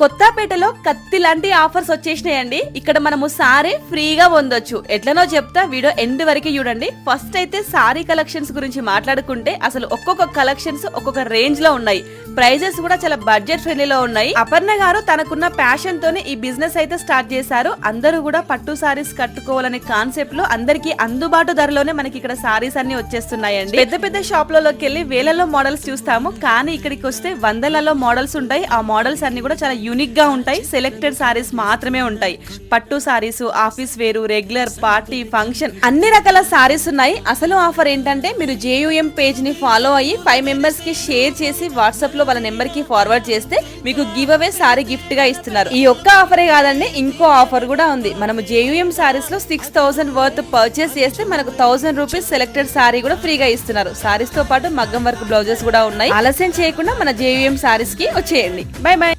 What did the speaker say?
కొత్తపేటలో కత్తి లాంటి ఆఫర్స్ వచ్చేసినాయండి. ఇక్కడ మనము సారీ ఫ్రీగా పొందొచ్చు. ఎట్లనో చెప్తా, వీడియో ఎండ్ వరకు చూడండి. ఫస్ట్ అయితే సారీ కలెక్షన్స్ గురించి మాట్లాడుకుంటే అసలు ఒక్కొక్క కలెక్షన్స్ ఒక్కొక్క రేంజ్ లో ఉన్నాయి. ప్రైజెస్ కూడా చాలా బడ్జెట్ ఫ్రెండ్లీలో ఉన్నాయి. అపర్ణ గారు తనకున్న ప్యాషన్ తోనే ఈ బిజినెస్ అయితే స్టార్ట్ చేశారు. అందరూ కూడా పట్టు సారీస్ కట్టుకోవాలనే కాన్సెప్ట్ లో అందరికి అందుబాటు ధరలోనే మనకి ఇక్కడ సారీస్ అన్ని వచ్చేస్తున్నాయండి. పెద్ద పెద్ద షాప్లలోకి వెళ్ళి వేలలో మోడల్స్ చూస్తాము, కానీ ఇక్కడికి వస్తే వందలలో మోడల్స్ ఉంటాయి. ఆ మోడల్స్ అన్ని కూడా చాలా యూనిక్ గా ఉంటాయి. సెలెక్టెడ్ సారీస్ మాత్రమే ఉంటాయి. పట్టు సారీస్, ఆఫీస్ వేరు, రెగ్యులర్, పార్టీ, ఫంక్షన్ అన్ని రకాల సారీస్ ఉన్నాయి. అసలు ఆఫర్ ఏంటంటే మీరు JUM పేజ్ ని ఫాలో అయ్యి 5 మెంబర్స్ కి షేర్ చేసి వాట్సాప్ లో వాళ్ళ నెంబర్ కి ఫార్వర్డ్ చేస్తే మీకు గివ్ అవే సారీ గిఫ్ట్ గా ఇస్తున్నారు. ఈ ఒక్క ఆఫరే కాదండి, ఇంకో ఆఫర్ కూడా ఉంది. మనము JUM సారీస్ లో 6000 వర్త్ పర్చేస్ చేస్తే మనకు 1000 రూపీస్ సెలెక్టెడ్ సారీ కూడా ఫ్రీగా ఇస్తున్నారు. సారీస్ తో పాటు మగ్గం వర్క్ బ్లౌజెస్ కూడా ఉన్నాయి. ఆలస్యం చేయకుండా మన JUM సారీస్ కి వచ్చేయండి. By by.